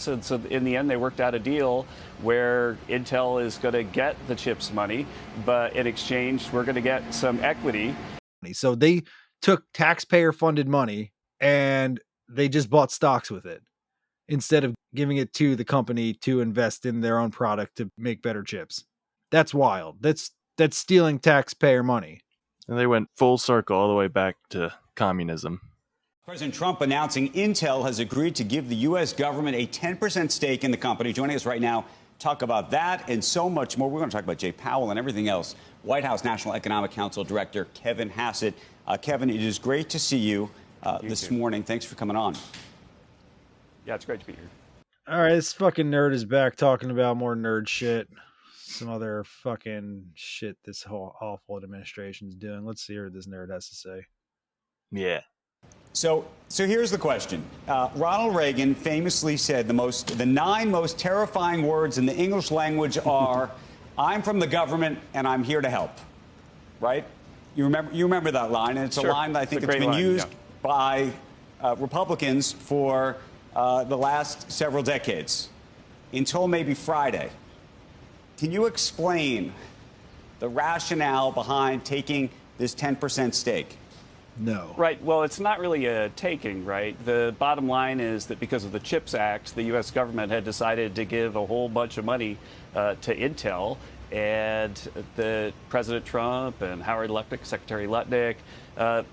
And so in the end, they worked out a deal where Intel is going to get the CHIPS money, but in exchange, we're going to get some equity. So they took taxpayer funded money and they just bought stocks with it instead of giving it to the company to invest in their own product to make better chips. That's wild. That's stealing taxpayer money. And they went full circle all the way back to communism. President Trump announcing Intel has agreed to give the U.S. government a 10% stake in the company. Joining us right now, talk about that and so much more. We're going to talk about Jay Powell and everything else. White House National Economic Council Director Kevin Hassett. Kevin, it is great to see you this morning. Thanks for coming on. Yeah, it's great to be here. All right, this fucking nerd is back talking about more nerd shit. Some other fucking shit this whole awful administration is doing. Let's see what this nerd has to say. Yeah. So here's the question. Ronald Reagan famously said the 9 most terrifying words in the English language are, "I'm from the government and I'm here to help." Right? You remember that line, and it's Sure. a line that I think It's a it's been great line, used by Republicans for the last several decades, until maybe Friday. Can you explain the rationale behind taking this 10% stake? No. Right. Well, it's not really a taking, right? The bottom line is that because of the CHIPS Act, the U.S. government had decided to give a whole bunch of money to Intel. And the President Trump and Howard Lutnick, Secretary Lutnick,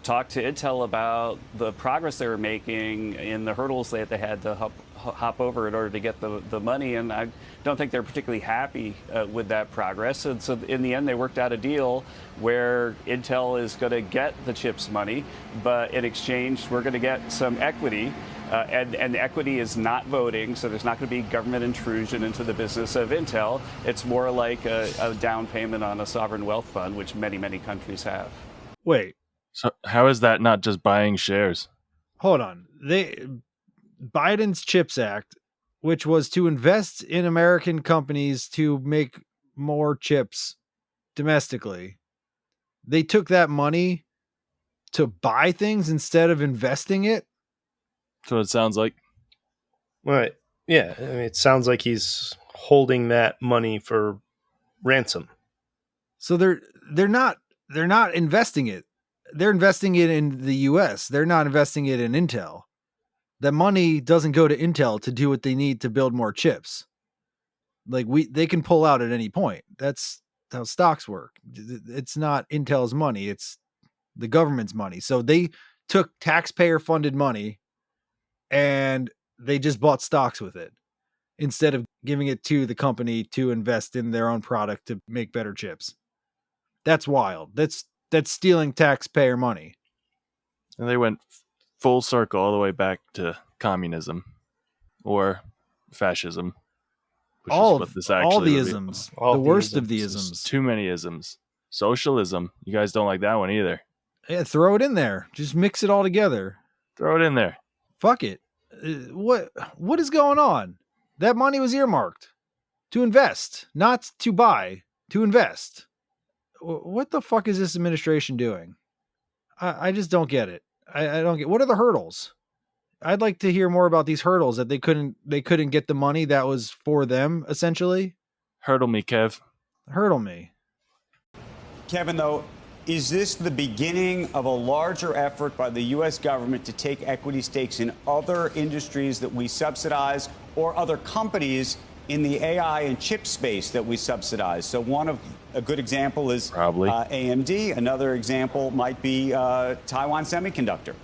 talked to Intel about the progress they were making in the hurdles that they had to hop over in order to get the money. And I don't think they're particularly happy with that progress. And so in the end, they worked out a deal where Intel is going to get the CHIPS money, but in exchange, we're going to get some equity. And equity is not voting, so there's not going to be government intrusion into the business of Intel. It's more like a down payment on a sovereign wealth fund, which many, many countries have. Wait. So how is that not just buying shares? Hold on. Biden's CHIPS Act, which was to invest in American companies to make more chips domestically, they took that money to buy things instead of investing it. That's what it sounds like. Right. Yeah. I mean, it sounds like he's holding that money for ransom. So they're not investing it. They're investing it in the US. They're not investing it in Intel. That money doesn't go to Intel to do what they need to build more chips. Like they can pull out at any point. That's how stocks work. It's not Intel's money. It's the government's money. So they took taxpayer funded money and they just bought stocks with it instead of giving it to the company to invest in their own product to make better chips. That's wild. That's stealing taxpayer money. And they went full circle all the way back to communism or fascism. Which is what this actually all the would be. isms. The worst of the isms. There's too many isms. Socialism. You guys don't like that one either. Yeah, throw it in there. Just mix it all together. Throw it in there. Fuck it. What is going on? That money was earmarked to invest, not to buy, to invest. What the fuck is this administration doing? I just don't get it. I don't get. What are the hurdles? I'd like to hear more about these hurdles that they couldn't get the money that was for them, essentially. Hurdle me, Kev. Hurdle me. Kevin, though, is this the beginning of a larger effort by the U.S. government to take equity stakes in other industries that we subsidize or other companies in the AI and chip space that we subsidize? So a good example is probably AMD. Another example might be Taiwan Semiconductor.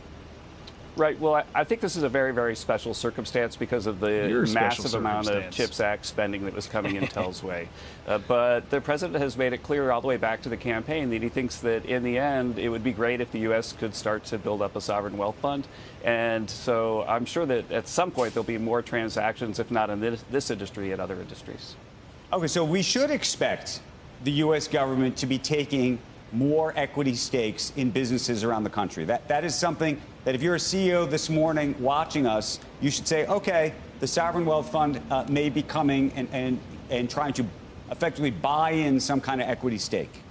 Right. Well, I think this is a very, very special circumstance because of the massive amount of CHIPS Act spending that was coming Intel's way. But the president has made it clear all the way back to the campaign that he thinks that in the end, it would be great if the U.S. could start to build up a sovereign wealth fund. And so I'm sure that at some point there'll be more transactions, if not in this industry, in other industries. Okay, so we should expect the U.S. government to be taking more equity stakes in businesses around the country. That is something that if you're a CEO this morning watching us, you should say, okay, the sovereign wealth fund may be coming and trying to effectively buy in some kind of equity stake.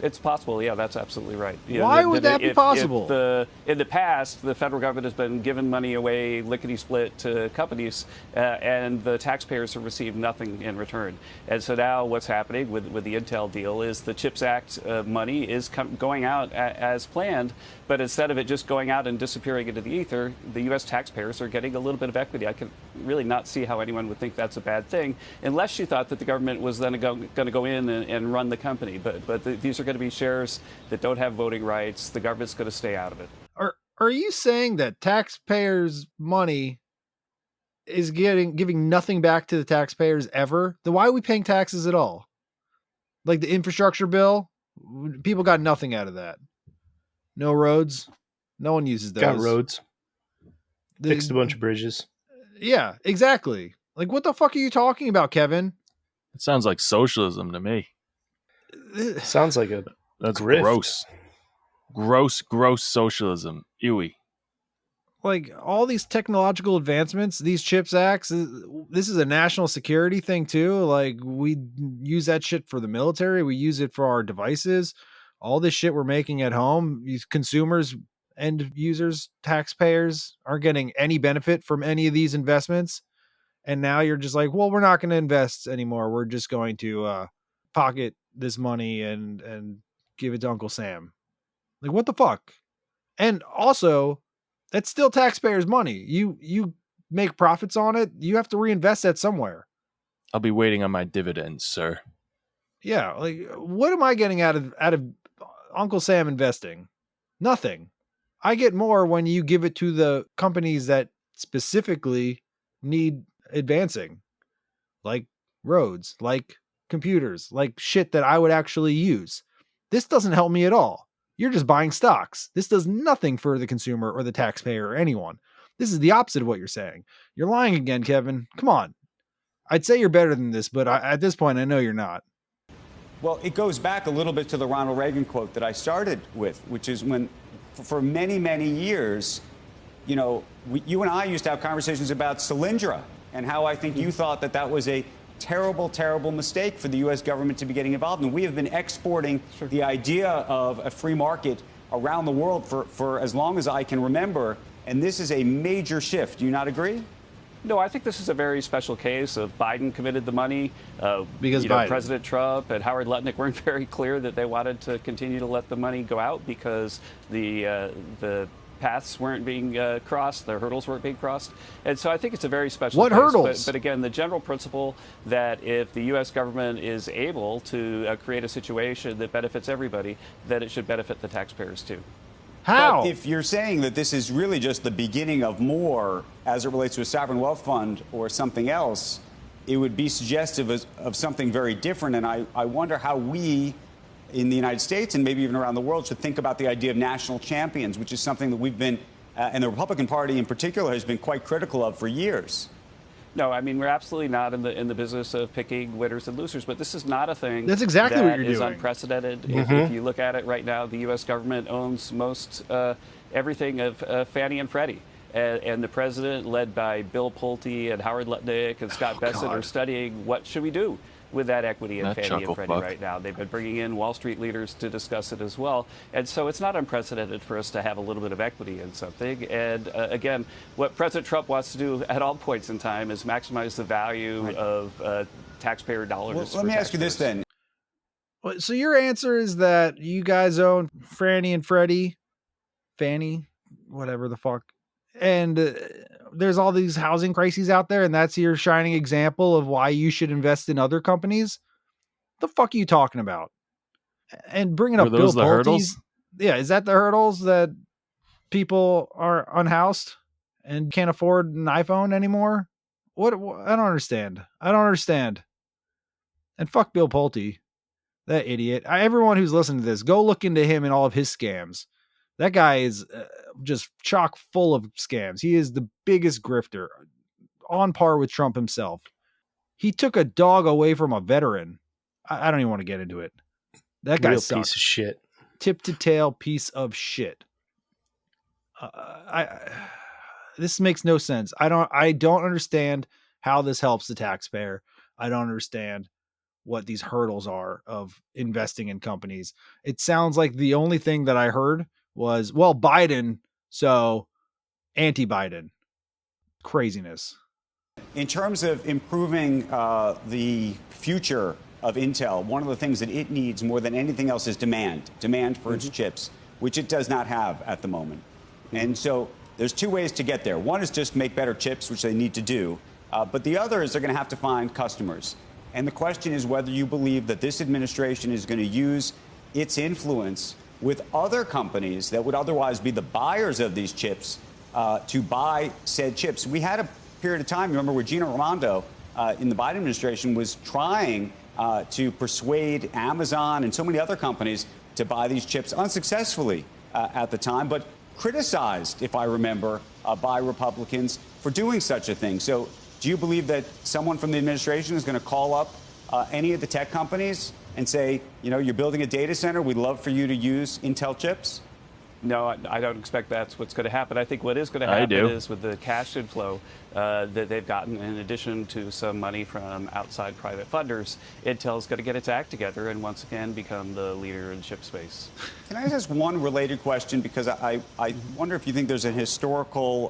It's possible. Yeah, that's absolutely right. Why would that be possible? In the past, the federal government has been giving money away lickety-split to companies, and the taxpayers have received nothing in return. And so now what's happening with the Intel deal is the CHIPS Act money is going out as planned, but instead of it just going out and disappearing into the ether, the U.S. taxpayers are getting a little bit of equity. I can really not see how anyone would think that's a bad thing, unless you thought that the government was then going to go in and run the company. But these are going to be shares that don't have voting rights. The government's going to stay out of it. Are you saying that taxpayers' money is giving nothing back to the taxpayers ever? Then why are we paying taxes at all? Like the infrastructure bill, people got nothing out of that. No roads. No one uses those. Got roads. Fixed a bunch of bridges. Yeah, exactly. Like, what the fuck are you talking about, Kevin? It sounds like socialism to me. Sounds like that's grift. Gross socialism. Ewy. Like all these technological advancements, these CHIPS Acts, this is a national security thing too. Like we use that shit for the military. We use it for our devices. All this shit we're making at home, these consumers, end users, taxpayers aren't getting any benefit from any of these investments. And now you're just like, well, we're not going to invest anymore. We're just going to pocket this money and give it to Uncle Sam. Like, what the fuck? And also, that's still taxpayers' money. You make profits on it. You have to reinvest that somewhere. I'll be waiting on my dividends, sir. Yeah, like what am I getting out of Uncle Sam investing? Nothing. I get more when you give it to the companies that specifically need advancing, like roads, like computers, like shit that I would actually use. This doesn't help me at all. You're just buying stocks. This does nothing for the consumer or the taxpayer or anyone. This is the opposite of what you're saying. You're lying again, Kevin. Come on. I'd say you're better than this, but at this point, I know you're not. Well, it goes back a little bit to the Ronald Reagan quote that I started with, which is when, for many, many years, you know, you and I used to have conversations about Solyndra and how I think you thought that that was a terrible, terrible mistake for the U.S. government to be getting involved in. We have been exporting the idea of a free market around the world for as long as I can remember, and this is a major shift. Do you not agree? No, I think this is a very special case of Biden committed the money. Because President Trump and Howard Lutnick weren't very clear that they wanted to continue to let the money go out because the paths weren't being crossed, the hurdles weren't being crossed. And so I think it's a very special case. What hurdles? But again, the general principle that if the U.S. government is able to create a situation that benefits everybody, then it should benefit the taxpayers too. How? But if you're saying that this is really just the beginning of more as it relates to a sovereign wealth fund or something else, it would be suggestive of something very different. And I wonder how we in the United States and maybe even around the world should think about the idea of national champions, which is something that we've been, and the Republican Party in particular, has been quite critical of for years. No, I mean, we're absolutely not in the business of picking winners and losers, but this is not a thing that's exactly what you're is doing. Unprecedented. If you look at it right now, the U.S. government owns most everything of Fannie and Freddie. And the president, led by Bill Pulte and Howard Lutnick and Scott Bessent, are studying what should we do with that equity in Fannie and Freddie right now. They've been bringing in Wall Street leaders to discuss it as well. And so it's not unprecedented for us to have a little bit of equity in something. And again, what President Trump wants to do at all points in time is maximize the value of taxpayer dollars. Well, let me ask you this then. So your answer is that you guys own Fannie and Freddie, Fannie, whatever the fuck. And there's all these housing crises out there, and that's your shining example of why you should invest in other companies. The fuck are you talking about? And bringing up Bill Pulte's, hurdles? Yeah, is that the hurdles that people are unhoused and can't afford an iPhone anymore? What? I don't understand. And fuck Bill Pulte, that idiot. Everyone who's listening to this, go look into him and all of his scams. That guy is just chock full of scams. He is the biggest grifter, on par with Trump himself. He took a dog away from a veteran. I don't even want to get into it. That guy's real piece of shit. Tip to tail piece of shit. This makes no sense. I don't understand how this helps the taxpayer. I don't understand what these hurdles are of investing in companies. It sounds like the only thing that I heard was, well, Biden, so anti-Biden. Craziness. In terms of improving the future of Intel, one of the things that it needs more than anything else is demand for its chips, which it does not have at the moment. And so there's two ways to get there. One is just make better chips, which they need to do. But the other is they're going to have to find customers. And the question is whether you believe that this administration is going to use its influence with other companies that would otherwise be the buyers of these chips to buy said chips. We had a period of time, remember, where Gina Raimondo in the Biden administration was trying to persuade Amazon and so many other companies to buy these chips unsuccessfully at the time, but criticized, if I remember, by Republicans for doing such a thing. So do you believe that someone from the administration is going to call up any of the tech companies and say, you know, you're building a data center, we'd love for you to use Intel chips? No, I don't expect that's what's going to happen. I think what is going to happen is with the cash inflow that they've gotten, in addition to some money from outside private funders, Intel's going to get its act together and once again become the leader in chip space. Can I ask one related question? Because I wonder if you think there's a historical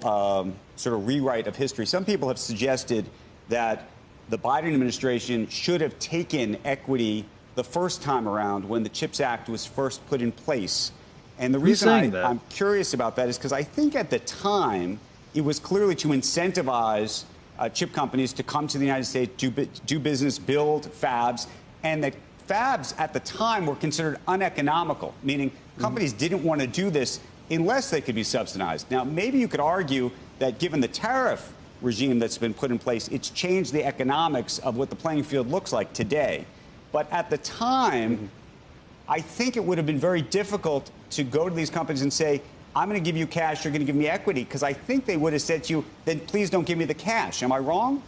sort of rewrite of history. Some people have suggested that the Biden administration should have taken equity the first time around when the CHIPS Act was first put in place. And the reason I'm curious about that is because I think at the time it was clearly to incentivize chip companies to come to the United States, do business, build fabs, and that fabs at the time were considered uneconomical, meaning companies didn't want to do this unless they could be subsidized. Now, maybe you could argue that given the tariff regime that's been put in place, it's changed the economics of what the playing field looks like today. But at the time, I think it would have been very difficult to go to these companies and say, I'm going to give you cash, you're going to give me equity, because I think they would have said to you, then please don't give me the cash. Am I wrong?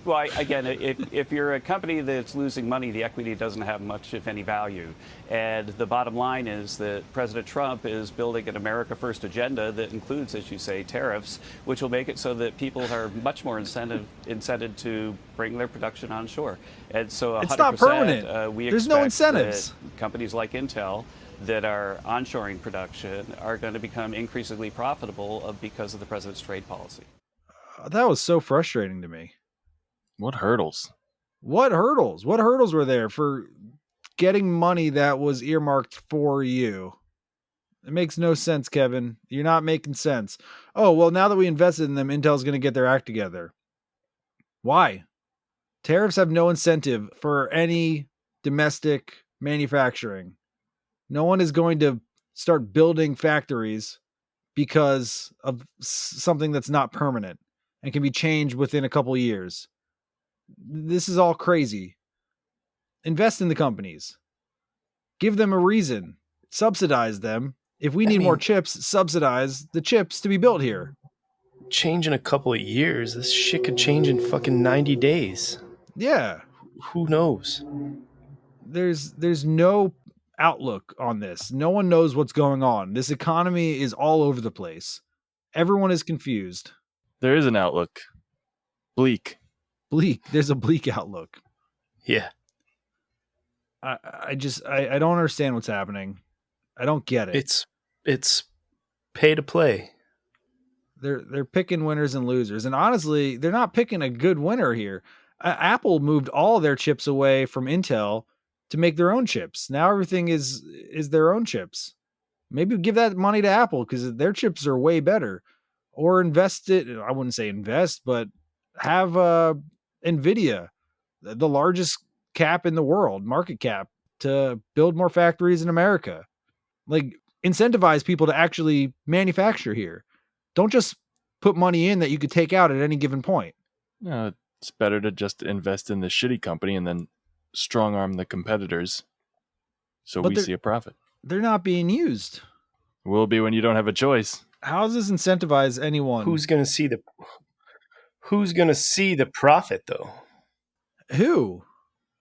Well, again, if you're a company that's losing money, the equity doesn't have much, if any, value. And the bottom line is that President Trump is building an America First agenda that includes, as you say, tariffs, which will make it so that people are much more incented to bring their production onshore. And so 100%, it's not permanent. We There's no incentives. That companies like Intel that are onshoring production are going to become increasingly profitable because of the president's trade policy. That was so frustrating to me. What hurdles? What hurdles? What hurdles were there for getting money that was earmarked for you? It makes no sense, Kevin. You're not making sense. Oh, well, now that we invested in them, Intel's going to get their act together. Why? Tariffs have no incentive for any domestic manufacturing. No one is going to start building factories because of something that's not permanent and can be changed within a couple of years. This is all crazy. Invest in the companies. Give them a reason. Subsidize them. If we need more chips, subsidize the chips to be built here. Change in a couple of years. This shit could change in fucking 90 days. Yeah. Who knows? There's no outlook on this. No one knows what's going on. This economy is all over the place. Everyone is confused. There is an outlook. Bleak. There's a bleak outlook. Yeah. I don't understand what's happening. I don't get it. It's pay to play. They're picking winners and losers, and honestly, they're not picking a good winner here. Apple moved all their chips away from Intel to make their own chips. Now everything is their own chips. Maybe give that money to Apple because their chips are way better. Or invest it. I wouldn't say invest, but have NVIDIA, the largest cap in the world, market cap, to build more factories in America. Like, incentivize people to actually manufacture here. Don't just put money in that you could take out at any given point. No, it's better to just invest in the shitty company and then strong arm the competitors so we see a profit. They're not being used. Will be when you don't have a choice. How does this incentivize anyone? Who's going to see the profit though? Who?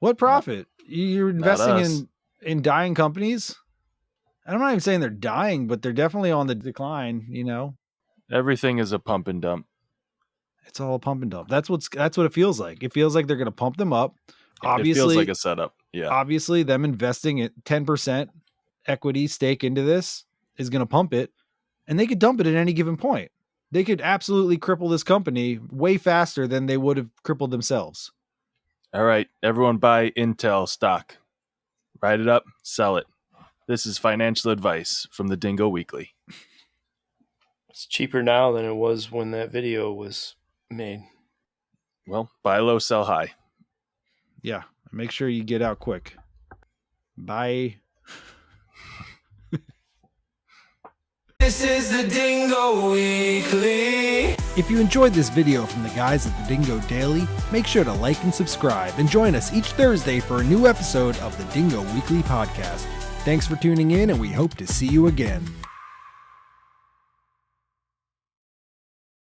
What profit? You're investing in dying companies? I'm not even saying they're dying, but they're definitely on the decline, you know. Everything is a pump and dump. It's all a pump and dump. That's what it feels like. It feels like they're going to pump them up, Obviously, it feels like a setup. Yeah. Obviously, them investing at 10% equity stake into this is going to pump it, and they could dump it at any given point. They could absolutely cripple this company way faster than they would have crippled themselves. All right, everyone buy Intel stock. Write it up, sell it. This is financial advice from the Dingo Weekly. It's cheaper now than it was when that video was made. Well, buy low, sell high. Yeah, make sure you get out quick. Bye. This is the Dingo Weekly. If you enjoyed this video from the guys at the Dingo Daily, make sure to like and subscribe and join us each Thursday for a new episode of the Dingo Weekly podcast. Thanks for tuning in, and we hope to see you again.